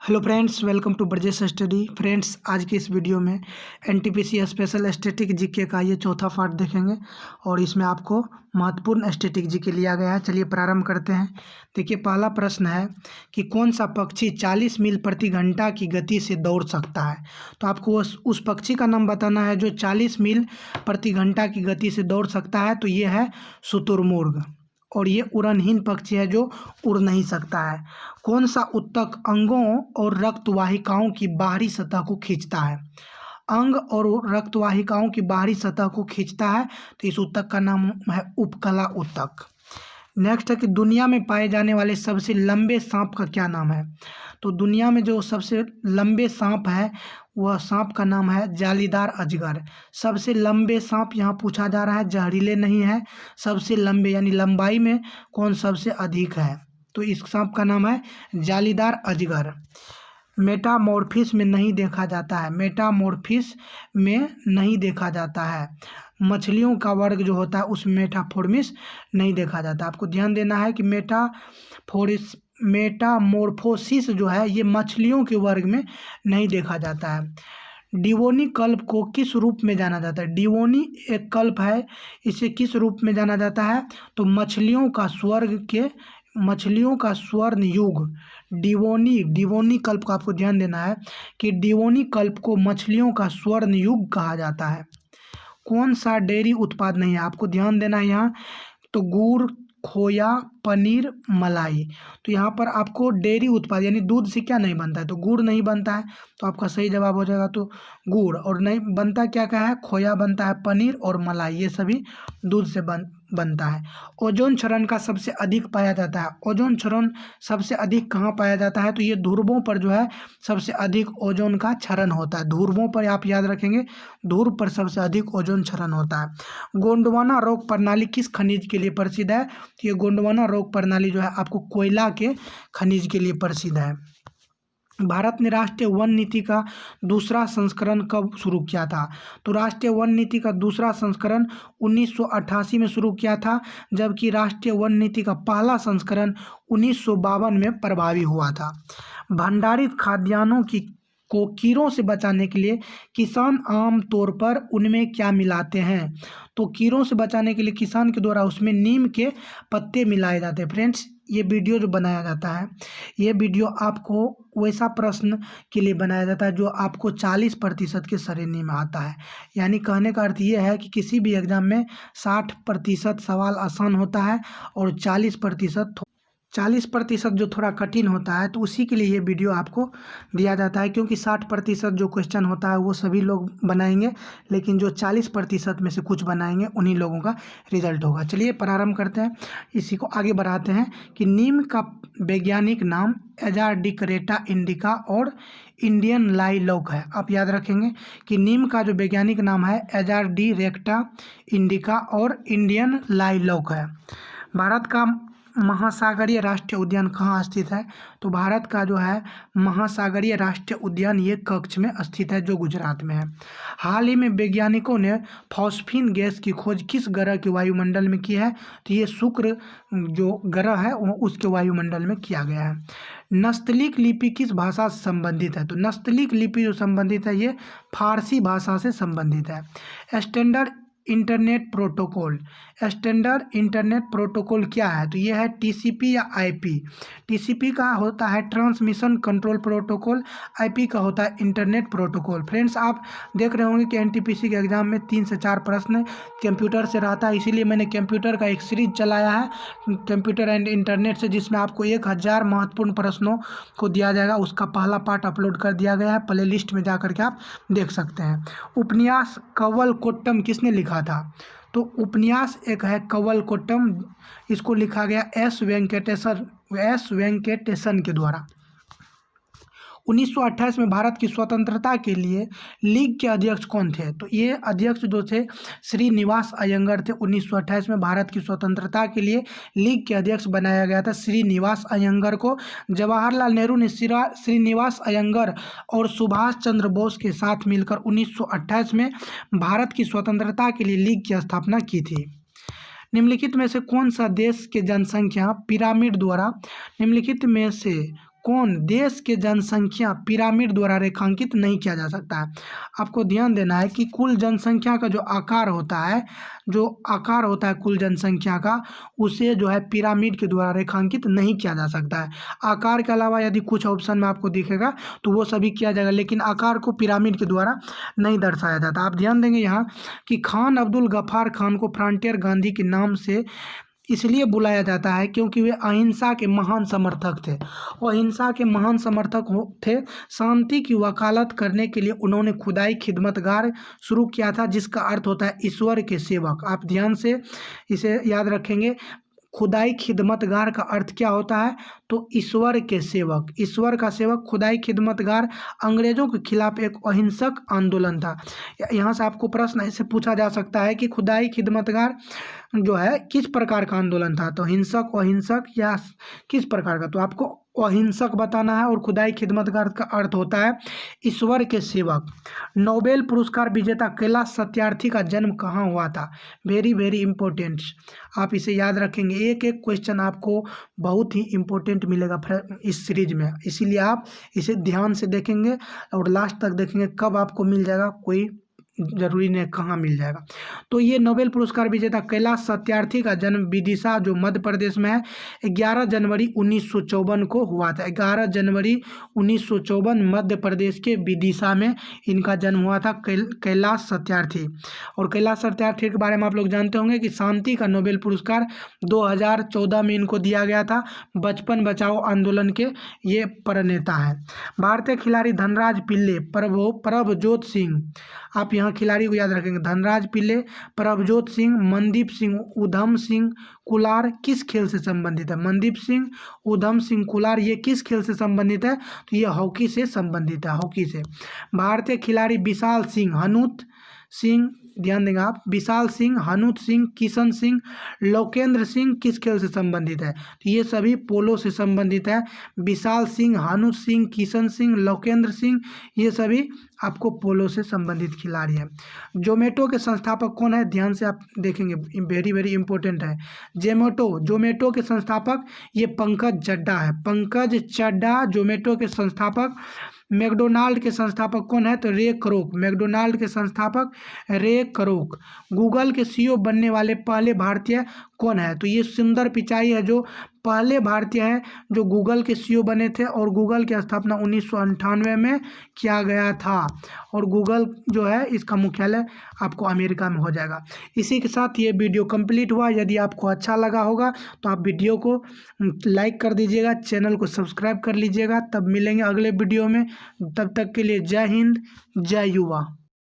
Hello friends, welcome to Brajesh study. Friends, आज की इस वीडियो में एनटीपीसी स्पेशल स्टैटिक जीके का ये चौथा पार्ट देखेंगे और इसमें आपको महत्वपूर्ण स्टैटिक जीके लिया गया है। चलिए प्रारंभ करते हैं। देखिए, पहला प्रश्न है कि कौन सा पक्षी 40 मील प्रति घंटा की गति से दौड़ सकता है। तो आपको उस पक्षी का नाम बताना है जो 40 मील प्रति घंटा की गति से दौड़ सकता है। तो ये है शुतुरमुर्ग और ये उड़नहीन पक्षी है जो उड़ नहीं सकता है। कौन सा ऊतक अंगों और रक्त वाहिकाओं की बाहरी सतह को खींचता है। अंग और रक्त वाहिकाओं की बाहरी सतह को खींचता है, तो इस ऊतक का नाम है उपकला ऊतक। नेक्स्ट है कि दुनिया में पाए जाने वाले सबसे लंबे सांप का क्या नाम है। तो दुनिया में जो सबसे लंबे सांप है वह सांप का नाम है जालीदार अजगर। सबसे लंबे सांप यहाँ पूछा जा रहा है, जहरीले नहीं है। सबसे लंबे यानी लंबाई में कौन सबसे अधिक है, तो इस सांप का नाम है जालीदार अजगर। मेटामॉर्फिस में नहीं देखा जाता है, मेटामॉर्फिस में नहीं देखा जाता है। मछलियों का वर्ग जो होता है उसमें मेटाफोर्मिस नहीं देखा जाता। आपको ध्यान देना है कि मेटामॉर्फोसिस जो है ये मछलियों के वर्ग में नहीं देखा जाता है। डिवोनी कल्प को किस रूप में जाना जाता है। डिवोनी एक कल्प है, इसे किस रूप में जाना जाता है, तो मछलियों का स्वर्ण युग। डिवोनी कल्प का आपको ध्यान देना है कि डिवोनी कल्प को मछलियों का स्वर्ण युग कहा जाता है। कौन सा डेयरी उत्पाद नहीं है, आपको ध्यान देना है यहाँ, तो गुड़, खोया, पनीर, मलाई। तो यहाँ पर आपको डेयरी उत्पाद यानी दूध से क्या नहीं बनता है, तो गुड़ नहीं बनता है, तो आपका सही जवाब हो जाएगा तो गुड़। और नहीं बनता क्या क्या है, खोया बनता है, पनीर और मलाई, ये सभी दूध से बनता है। ओजोन क्षरण का सबसे अधिक पाया जाता है। ओजोन क्षरण सबसे अधिक कहाँ पाया जाता है, तो ये ध्रुवों पर जो है सबसे अधिक ओजोन का क्षरण होता है। ध्रुवों पर आप याद रखेंगे, ध्रुव पर सबसे अधिक ओजोन क्षरण होता है। गोंडवाना रोग प्रणाली किस खनिज के लिए प्रसिद्ध है, तो ये गोंडवाना रोग प्रणाली जो है आपको कोयला के खनिज के लिए प्रसिद्ध है। भारत ने राष्ट्रीय वन नीति का दूसरा संस्करण कब शुरू किया था, तो राष्ट्रीय वन नीति का दूसरा संस्करण 1988 में शुरू किया था, जबकि राष्ट्रीय वन नीति का पहला संस्करण 1952 में प्रभावी हुआ था। भंडारित खाद्यान्नों को कीड़ों से बचाने के लिए किसान आम तौर पर उनमें क्या मिलाते हैं, तो कीड़ों से बचाने के लिए किसान के द्वारा उसमें नीम के पत्ते मिलाए जाते हैं। फ्रेंड्स, ये वीडियो जो बनाया जाता है, ये वीडियो आपको वैसा प्रश्न के लिए बनाया जाता है जो आपको 40% के श्रेणी में आता है। यानी कहने का अर्थ ये है कि किसी भी एग्जाम में 60% सवाल आसान होता है और 40% जो थोड़ा कठिन होता है, तो उसी के लिए ये वीडियो आपको दिया जाता है। क्योंकि 60% जो क्वेश्चन होता है वो सभी लोग बनाएंगे, लेकिन जो 40% में से कुछ बनाएंगे उन्हीं लोगों का रिजल्ट होगा। चलिए प्रारंभ करते हैं, इसी को आगे बढ़ाते हैं कि नीम का वैज्ञानिक नाम एजाडिकरेटा इंडिका और इंडियन लाइलॉक है। आप याद रखेंगे कि नीम का जो वैज्ञानिक नाम है एजाडिरेक्टा इंडिका और इंडियन लाइलॉक है। भारत का महासागरीय राष्ट्रीय उद्यान कहाँ स्थित है, तो भारत का जो है महासागरीय राष्ट्रीय उद्यान ये कच्छ में स्थित है जो गुजरात में है। हाल ही में वैज्ञानिकों ने फॉस्फीन गैस की खोज किस ग्रह के वायुमंडल में की है, तो ये शुक्र जो ग्रह है वो उसके वायुमंडल में किया गया है। नस्तलीक लिपि किस भाषा से संबंधित है, तो नस्तलीक लिपि जो संबंधित है ये फारसी भाषा से संबंधित है। स्टैंडर्ड इंटरनेट प्रोटोकॉल क्या है, तो ये है टीसीपी या आईपी। टीसीपी का होता है ट्रांसमिशन कंट्रोल प्रोटोकॉल, आईपी का होता है इंटरनेट प्रोटोकॉल। फ्रेंड्स, आप देख रहे होंगे कि एनटीपीसी के एग्जाम में 3 से 4 प्रश्न कंप्यूटर से रहता है, इसीलिए मैंने कंप्यूटर का एक सीरीज चलाया है कंप्यूटर एंड इंटरनेट से, जिसमें आपको 1000 महत्वपूर्ण प्रश्नों को दिया जाएगा। उसका पहला पार्ट अपलोड कर दिया गया है, प्ले लिस्ट में जा करके आप देख सकते हैं। उपन्यास कवल कोट्टम किसने लिखा था, तो उपन्यास एक है कवल कोट्टम, इसको लिखा गया एस वेंकटेशन के द्वारा। 1928 में भारत की स्वतंत्रता के लिए लीग के अध्यक्ष कौन थे, तो ये अध्यक्ष जो थे श्रीनिवास अयंगर थे। 1928 में भारत की स्वतंत्रता के लिए लीग के अध्यक्ष बनाया गया था श्रीनिवास अयंगर को। जवाहरलाल नेहरू ने श्रीनिवास अयंगर और सुभाष चंद्र बोस के साथ मिलकर 1928 में भारत की स्वतंत्रता के लिए लीग की स्थापना की थी। निम्नलिखित में से कौन सा देश के जनसंख्या पिरामिड द्वारा निम्नलिखित में से कौन देश के जनसंख्या पिरामिड द्वारा रेखांकित नहीं किया जा सकता है। आपको ध्यान देना है कि कुल जनसंख्या का जो आकार होता है कुल जनसंख्या का, उसे जो है पिरामिड के द्वारा रेखांकित नहीं किया जा सकता है। आकार के अलावा यदि कुछ ऑप्शन में आपको दिखेगा तो वो सभी किया जाएगा, लेकिन आकार को पिरामिड के द्वारा नहीं दर्शाया जाता। आप ध्यान देंगे यहाँ कि खान अब्दुल गफ्फार खान को फ्रंटियर गांधी के नाम से इसलिए बुलाया जाता है क्योंकि वे अहिंसा के महान समर्थक थे। और अहिंसा के महान समर्थक थे। शांति की वकालत करने के लिए उन्होंने खुदाई खिदमतगार शुरू किया था, जिसका अर्थ होता है ईश्वर के सेवक। आप ध्यान से इसे याद रखेंगे। खुदाई खिदमतगार का अर्थ क्या होता है? तो ईश्वर के सेवक, ईश्वर का सेवक। खुदाई खिदमतगार अंग्रेजों के खिलाफ एक अहिंसक आंदोलन था। यहाँ से आपको प्रश्न ऐसे पूछा जा सकता है कि खुदाई खिदमतगार जो है किस प्रकार का आंदोलन था, तो हिंसक, अहिंसक या किस प्रकार का? तो आपको अहिंसक बताना है। और खुदाई खिदमतगार का अर्थ होता है ईश्वर के सेवक। नोबेल पुरस्कार विजेता कैलाश सत्यार्थी का जन्म कहाँ हुआ था? वेरी वेरी इंपॉर्टेंट, आप इसे याद रखेंगे। एक एक क्वेश्चन आपको बहुत ही इंपॉर्टेंट मिलेगा इस सीरीज में, इसीलिए आप इसे ध्यान से देखेंगे और लास्ट तक देखेंगे। कब आपको मिल जाएगा कोई जरूरी नहीं कहाँ मिल जाएगा। तो ये नोबेल पुरस्कार विजेता कैलाश सत्यार्थी का जन्म विदिशा, जो मध्य प्रदेश में है, 11 जनवरी 1954 को हुआ था। 11 जनवरी 1954 मध्य प्रदेश के विदिशा में इनका जन्म हुआ था, कैलाश सत्यार्थी। और कैलाश सत्यार्थी के बारे में आप लोग जानते होंगे कि शांति का नोबेल पुरस्कार 2014 में इनको दिया गया था। बचपन बचाओ आंदोलन के ये प्रणेता है। भारतीय खिलाड़ी धनराज पिल्ले, प्रभजोत सिंह, आप यहाँ खिलाड़ी को याद रखेंगे। धनराज पिल्ले, प्रभजोत सिंह, मनदीप सिंह, उधम सिंह कुलार किस खेल से संबंधित है? मनदीप सिंह, उधम सिंह कुलार ये किस खेल से संबंधित है? तो ये हॉकी से संबंधित है, हॉकी से। भारतीय खिलाड़ी विशाल सिंह, हनुत सिंह, ध्यान देंगे आप, विशाल सिंह, हनुत सिंह, किशन सिंह, लोकेंद्र सिंह किस खेल से संबंधित है? तो ये सभी पोलो से संबंधित है। विशाल सिंह, हनुत सिंह, किशन सिंह, लोकेंद्र सिंह ये सभी आपको पोलो से संबंधित खिलाड़ी हैं। जोमेटो के संस्थापक कौन है? ध्यान से आप देखेंगे, वेरी वेरी इंपॉर्टेंट है। जोमेटो के संस्थापक ये पंकज चड्ढा है। पंकज चड्ढा जोमेटो के संस्थापक। मैकडोनाल्ड के संस्थापक कौन है? तो रे क्रोक। मैकडोनाल्ड के संस्थापक रे क्रोक। गूगल के सीईओ बनने वाले पहले भारतीय कौन है? तो ये सुंदर पिचाई है, जो पहले भारतीय हैं जो गूगल के सीईओ बने थे। और गूगल की स्थापना 1998 में किया गया था। और गूगल जो है इसका मुख्यालय आपको अमेरिका में हो जाएगा। इसी के साथ ये वीडियो कंप्लीट हुआ। यदि आपको अच्छा लगा होगा तो आप वीडियो को लाइक कर दीजिएगा, चैनल को सब्सक्राइब कर लीजिएगा। तब मिलेंगे अगले वीडियो में, तब तक के लिए जय हिंद, जय युवा।